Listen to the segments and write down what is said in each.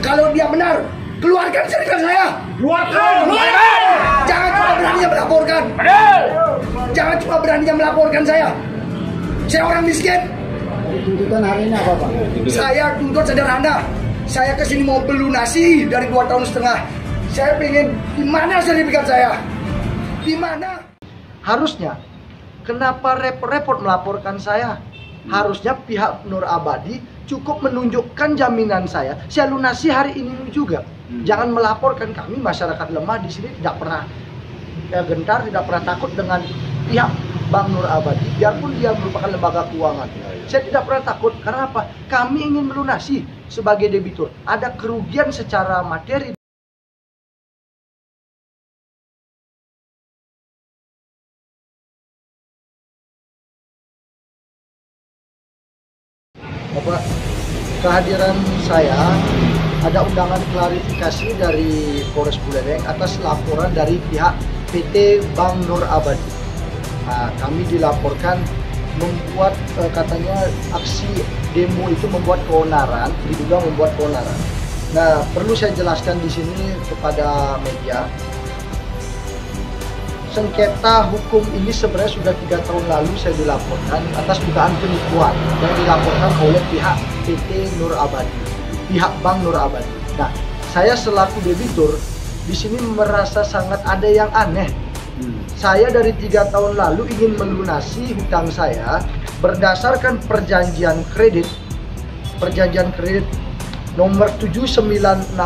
Kalau dia benar, keluarkan sertifikat saya. Keluarkan. Jangan cuma beraninya melaporkan. Jangan cuma beraninya melaporkan saya. Saya orang miskin. Tuntutan hari ini apa, Pak? Saya tuntut sederhana. Saya kesini mau melunasi dari 2,5 tahun. Saya pengen, di mana sertifikat saya? Di mana? Harusnya, kenapa repot-repot melaporkan saya? Harusnya pihak Nur Abadi cukup menunjukkan jaminan saya lunasi hari ini juga. Jangan melaporkan kami masyarakat lemah di sini tidak pernah gentar, tidak pernah takut dengan pihak Bang Nur Abadi, biarpun dia merupakan lembaga keuangan. Saya tidak pernah takut, karena apa? Kami ingin melunasi sebagai debitur. Ada kerugian secara materi. Bapak, kehadiran saya ada undangan klarifikasi dari Polres Buleleng atas laporan dari pihak PT Bang Nur Abadi. Nah, kami dilaporkan membuat katanya aksi demo itu membuat keonaran, diduga membuat keonaran. Nah, perlu saya jelaskan di sini kepada media. Sengketa hukum ini sebenarnya sudah 3 tahun lalu saya dilaporkan atas dugaan penipuan yang dilaporkan oleh pihak PT Nur Abadi, pihak Bank Nur Abadi. Nah, saya selaku debitur di sini merasa sangat ada yang aneh. Saya dari 3 tahun lalu ingin melunasi hutang saya berdasarkan perjanjian kredit nomor 7960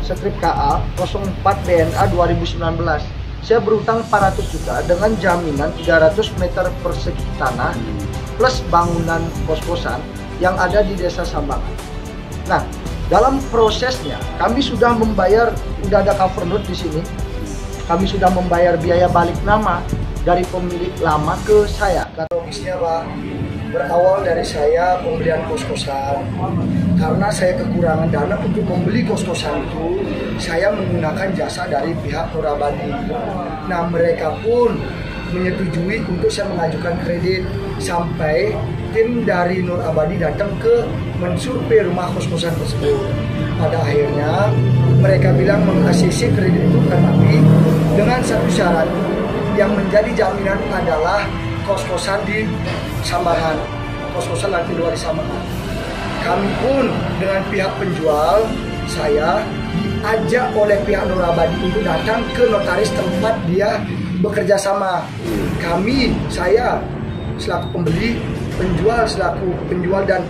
strip KA 04 BNA 2019. Saya berutang 400 juta dengan jaminan 300 meter persegi tanah plus bangunan kos-kosan yang ada di Desa Sambangan. Nah, dalam prosesnya kami sudah membayar, sudah ada cover note di sini. Kami sudah membayar biaya balik nama dari pemilik lama ke saya. Logisnya, Pak, berawal dari saya pembelian kos-kosan. Karena saya kekurangan dana untuk membeli kos-kosan itu, saya menggunakan jasa dari pihak Nur Abadi. Nah, mereka pun menyetujui untuk saya mengajukan kredit sampai tim dari Nur Abadi datang ke mensurvei rumah kos-kosan tersebut. Pada akhirnya mereka bilang meng-ACC kredit itu tetapi dengan satu syarat yang menjadi jaminan adalah kos-kosan di Sambangan, kos-kosan lantai 2 di Sambangan. Kami pun dengan pihak penjual, saya diajak oleh pihak Nur Abadi untuk datang ke notaris tempat dia bekerja sama. Saya selaku pembeli, penjual selaku penjual, dan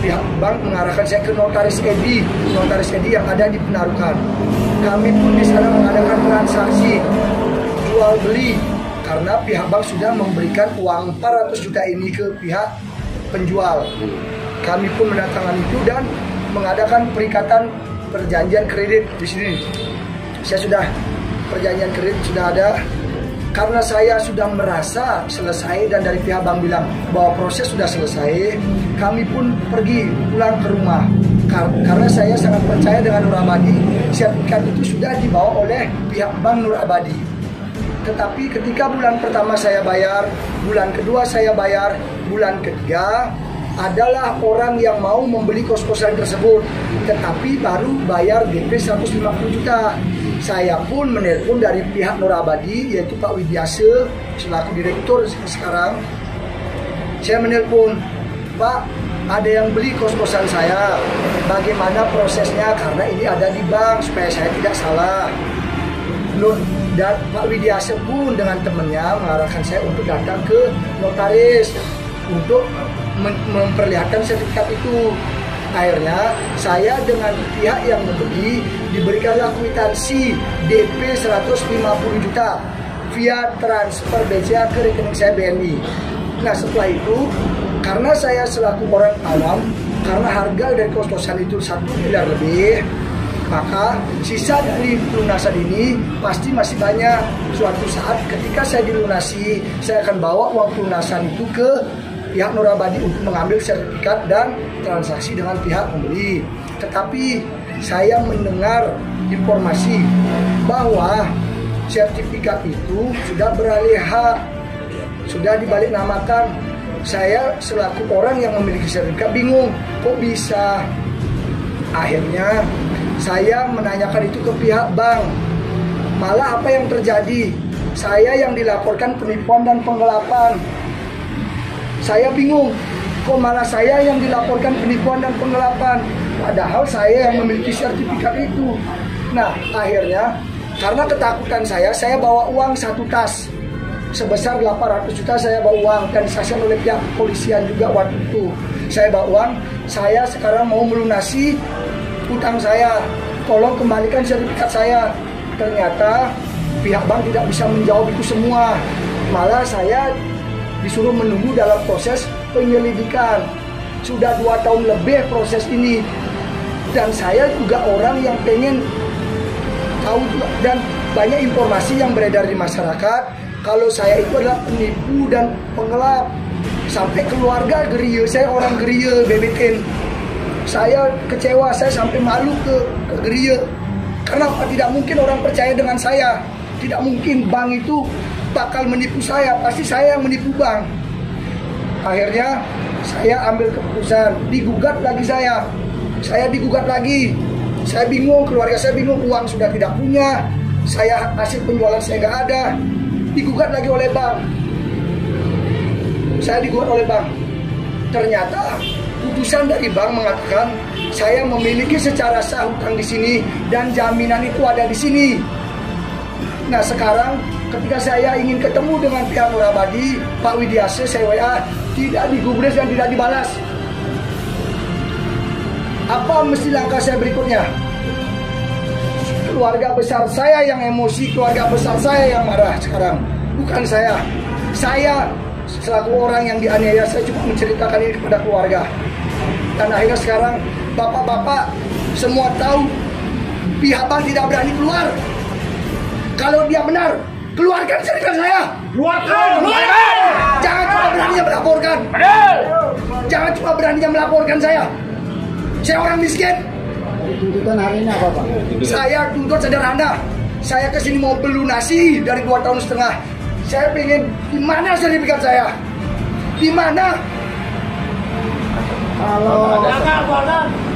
pihak bank mengarahkan saya ke notaris Edi yang ada di Penarukan. Kami pun di sana mengadakan transaksi jual beli karena pihak bank sudah memberikan uang 400 juta ini ke pihak penjual. Kami pun menandatangani itu dan mengadakan perikatan perjanjian kredit di sini. Saya sudah perjanjian kredit sudah ada. Karena saya sudah merasa selesai dan dari pihak bank bilang bahwa proses sudah selesai, kami pun pergi pulang ke rumah. Karena saya sangat percaya dengan Nur Abadi, sertifikat itu sudah dibawa oleh pihak Bank Nur Abadi. Tetapi ketika bulan pertama saya bayar, bulan kedua saya bayar, bulan ketiga adalah orang yang mau membeli kos-kosan tersebut, tetapi baru bayar DP 150 juta. Saya pun menelpon dari pihak Nur Abadi, yaitu Pak Widiase selaku direktur sekarang. Saya menelpon, Pak, ada yang beli kos-kosan saya, bagaimana prosesnya? Karena ini ada di bank supaya saya tidak salah. Dan Pak Widiase pun dengan temannya mengarahkan saya untuk datang ke notaris untuk memperlihatkan sertifikat itu. Akhirnya saya dengan pihak yang membeli diberikanlah kwitansi DP 150 juta via transfer BCA ke rekening saya BNI. Nah, setelah itu karena saya selaku orang awam, karena harga dari kos-kosan itu 1 miliar lebih, maka sisa dari pelunasan ini pasti masih banyak. Suatu saat ketika saya dilunasi, saya akan bawa uang pelunasan itu ke pihak Nur Abadi untuk mengambil sertifikat dan transaksi dengan pihak pembeli. Tetapi saya mendengar informasi bahwa sertifikat itu sudah beralih hak, sudah dibalik namakan. Saya selaku orang yang memiliki sertifikat bingung, kok bisa Akhirnya saya menanyakan itu ke pihak bank. Malah apa yang terjadi? Saya yang dilaporkan penipuan dan penggelapan. Saya bingung, kok malah saya yang dilaporkan penipuan dan penggelapan, padahal saya yang memiliki sertifikat itu. Nah, akhirnya karena ketakutan saya bawa uang 1 tas sebesar 800 juta. Saya bawa uang dan disaksikan oleh pihak kepolisian juga waktu itu. Saya bawa uang, saya sekarang mau melunasi utang saya, tolong kembalikan sertifikat saya. Ternyata pihak bank tidak bisa menjawab itu semua, malah saya disuruh menunggu dalam proses penyelidikan. Sudah 2 tahun lebih proses ini, dan saya juga orang yang pengen tahu juga, dan banyak informasi yang beredar di masyarakat kalau saya itu adalah penipu dan penggelap. Sampai keluarga geria, saya orang geria Bebeten. Saya kecewa, saya sampai malu ke geria. Kenapa tidak mungkin orang percaya dengan saya? Tidak mungkin bank itu bakal menipu saya, pasti saya yang menipu bank. Akhirnya saya ambil keputusan, digugat lagi saya digugat lagi. Saya bingung, keluarga saya bingung, uang sudah tidak punya, saya hasil penjualan saya nggak ada, digugat lagi oleh bank. Saya digugat oleh bank. Ternyata putusan dari bank mengatakan saya memiliki secara sah hutang di sini dan jaminan itu ada di sini. Nah, sekarang ketika saya ingin ketemu dengan pihak Nur Abadi, Pak Widiase, saya WA, tidak digubris dan tidak dibalas. Apa mesti langkah saya berikutnya? Keluarga besar saya yang emosi, keluarga besar saya yang marah sekarang, bukan saya. Saya selaku orang yang dianiaya, saya cuma menceritakan ini kepada keluarga. Dan akhirnya sekarang bapak-bapak semua tahu pihak bank tidak berani keluar. Kalau dia benar, keluarkan sertifikat saya. Keluarkan. Jangan cuma beraninya melaporkan. Jangan cuma beraninya melaporkan saya. Saya orang miskin. Tuntutan hari ini apa, Pak? Saya tuntut sederhana. Saya kesini mau pelunasi dari 2 tahun setengah. Saya pengen, di mana sertifikat saya? Di mana? Kalau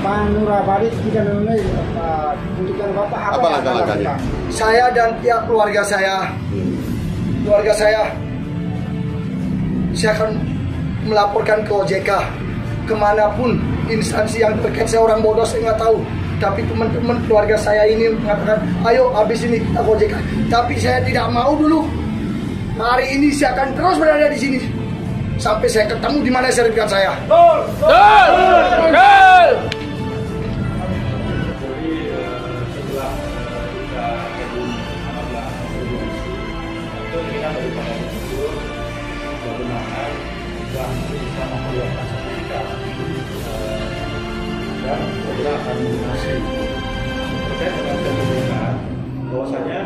Pak Nur Abadi tidak memenuhi tuntutan Bapak, apa yang akan lakukan? Saya dan pihak keluarga saya akan melaporkan ke OJK, kemanapun instansi yang terkait. Saya orang bodoh, saya nggak tahu. Tapi teman-teman keluarga saya ini mengatakan, ayo habis ini kita ke OJK. Tapi saya tidak mau dulu. Hari ini saya akan terus berada di sini sampai saya ketemu di mana sertifikat saya. Dan segera akan melunasi. Terkait dengan sertifikat, bahwasanya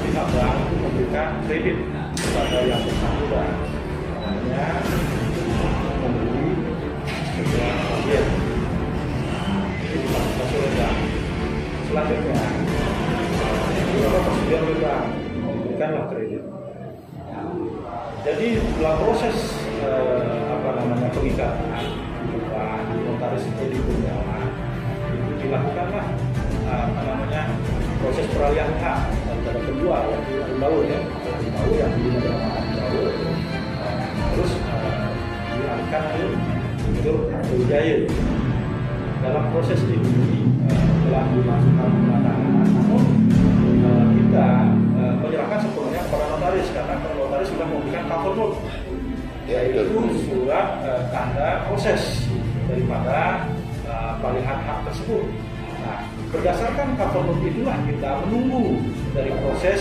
pihak bank memberikan kredit kepada yang bersangkutan, hanya membeli sebuah mobil. Ini dilakukan oleh bank. Selanjutnya, beberapa persetujuan oleh bank memberikanlah kredit. Jadi dalam proses pengikatan notaris kredit berjalan, itu dilakukanlah proses peralihan hak antara kedua yang baru yang belum ada baru, terus dialihkan ke Wijaya. Dalam proses ini telah dilakukan penandatanganan, namun kita menyerahkan sepenuhnya kepada notaris karena notaris sudah memberikan cover note, yaitu surat tanda proses daripada peralihan hak tersebut. Nah, berdasarkan cover note itulah kita menunggu dari proses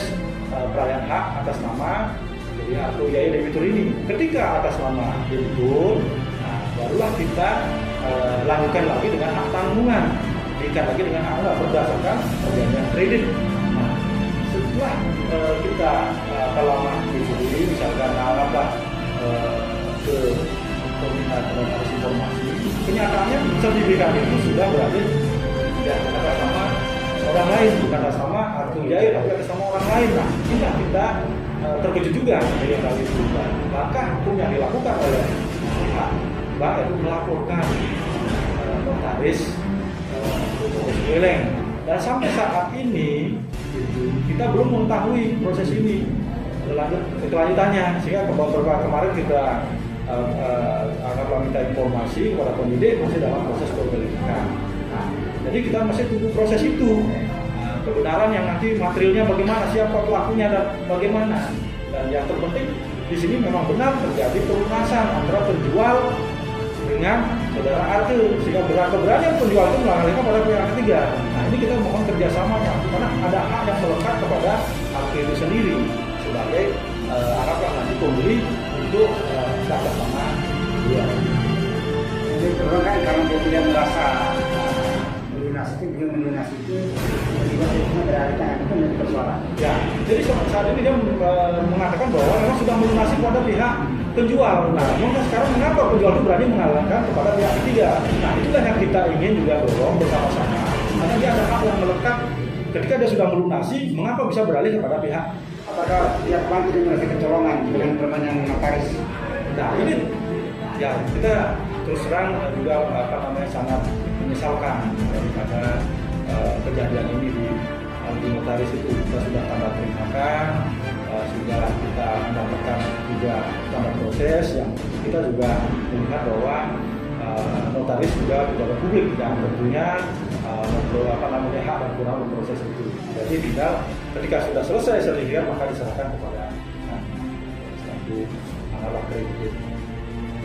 peralihan hak atas nama Arto Jaya debitur ini. Ketika atas nama debitur, nah, barulah kita lanjutkan lagi dengan hak tanggungan, berikan lagi dengan hak tanggungan berdasarkan perjanjian kredit. Nah, setelah kita lama diberi, misalkan arahlah ke peminat notaris informasi, kenyataannya sertifikat itu sudah berarti tidak atas nama orang lain, bukan atas nama Arto Jaya, tapi atas nama orang lain. Nah, inilah kita terkejut juga dari hal itu. Maka hukum yang dilakukan oleh pihak bank itu melaporkan notaris geleng. Dan sampai saat ini gitu, kita belum mengetahui proses ini kelanjutannya, sehingga beberapa kemarin kita minta informasi kepada penyidik masih dalam proses penyelidikan. Nah, jadi kita masih tunggu proses itu, kebenaran yang nanti materialnya bagaimana, siapa pelakunya dan bagaimana. Dan yang terpenting di sini memang benar terjadi pelunasan antara penjual dengan saudara Arke, sehingga keberanian penjual itu mengalihkan pada pihak ketiga. Nah, ini kita mohon kerjasamanya, karena ada hak yang melekat kepada Arke itu sendiri sebagai anggaplah nanti pembeli untuk dapat tanah. Ya. Jadi kan karena dia tidak merasa melunasi itu, belum melunasi itu, tiba-tiba beralihkan itu menjadi persoalan. Ya, jadi saat ini dia mengatakan bahwa memang sudah melunasi pada pihak penjual. Nah, maka sekarang mengapa penjual itu berani mengalahkan kepada pihak ketiga? Nah, itulah yang kita ingin juga dorong bersama-sama. Karena dia ada hak yang melekat ketika dia sudah melunasi, mengapa bisa beralih kepada pihak? Apakah pihak bank tidak merasa kecolongan dengan permainan notaris? Nah, ini ya kita terus terang juga sangat menyesalkan daripada kejadian ini di notaris itu. Kita sudah tanda terimakan, sudah kita mendapatkan juga tanda proses yang kita juga melihat bahwa notaris juga pejabat publik yang tentunya hak dan kurang proses itu. Jadi tinggal ketika sudah selesai sertifikat maka diserahkan kepada satu anak kredit.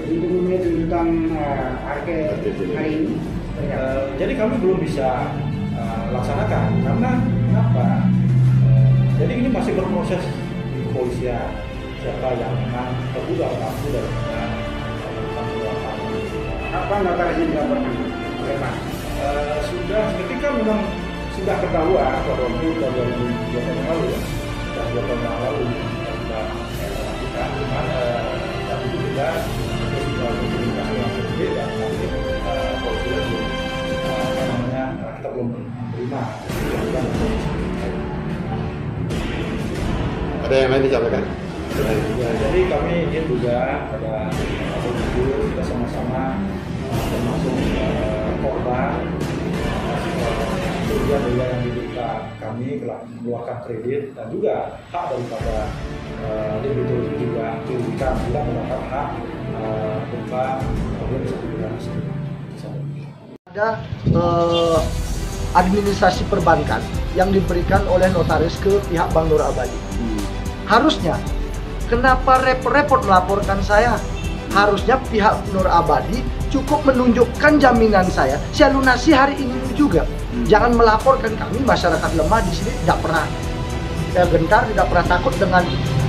Jadi untuk memenuhi tuntutan Arke hari ini. Jadi kami belum bisa laksanakan karena kenapa? Jadi ini masih berproses di kepolisian, siapa yang memang terduga pelaku daripada pembuatan. Apa notaris yang dilaporkan? Bagaimana? Sudah ketika memang sudah ketahuan pada waktu 2002 tahun lalu ya, sudah 2 tahun yang lalu kita sudah lakukan, cuman saat itu kita sudah berkomunikasi dengan penyidik dan nanti polisi belum kita belum menerima. Ada yang lain disampaikan? Jadi kami ingin juga pada kita sama-sama termasuk korban kerugian yang diminta kami telah mengeluarkan kredit dan juga hak daripada debitur itu juga dirugikan tidak mendapat hak berupa organisasi. Ada administrasi perbankan yang diberikan oleh notaris ke pihak Bank Nur Abadi. Harusnya, kenapa repot-repot melaporkan saya? Harusnya pihak Nur Abadi cukup menunjukkan jaminan saya lunasi hari ini juga. Jangan melaporkan kami masyarakat lemah di sini tidak pernah gentar, tidak pernah takut dengan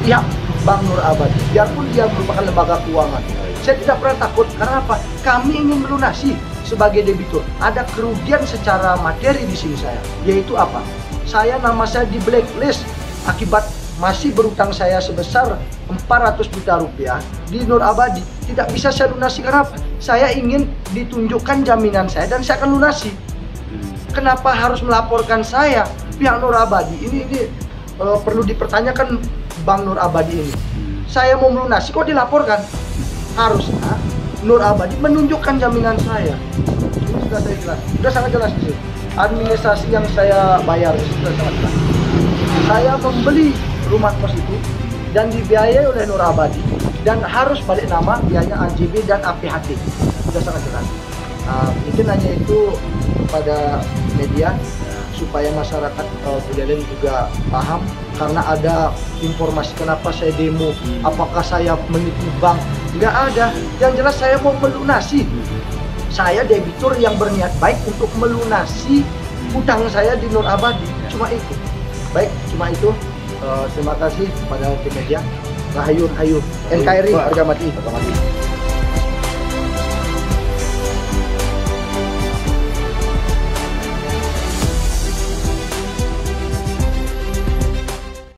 pihak Bank Nur Abadi. Biarpun dia merupakan lembaga keuangan, saya tidak pernah takut. Karena apa? Kami ingin melunasi sebagai debitur. Ada kerugian secara materi di sini saya, yaitu apa? Nama saya di blacklist akibat masih berutang saya sebesar 400 juta rupiah di Nur Abadi. Tidak bisa saya lunasi. Kenapa? Saya ingin ditunjukkan jaminan saya dan saya akan lunasi. Kenapa harus melaporkan saya pihak Nur Abadi? Ini perlu dipertanyakan Bank Nur Abadi ini. Saya mau melunasi kok dilaporkan? Harusnya Nur Abadi menunjukkan jaminan saya. Ini sudah saya jelas, sudah sangat jelas di sini. Administrasi yang saya bayar sudah sangat jelas. Saya membeli rumah kos itu dan dibiayai oleh Nur Abadi dan harus balik nama biaya AJB dan APHT. Sudah sangat jelas. Mungkin hanya itu kepada media supaya masyarakat Buleleng juga paham, karena ada informasi kenapa saya demo, apakah saya menipu bank? Nggak ada. Yang jelas saya mau melunasi. Saya debitur yang berniat baik untuk melunasi hutang saya di Nur Abadi. Cuma itu. Baik, cuma itu. Terima kasih kepada tim media. Rahayu, NKRI, harga mati.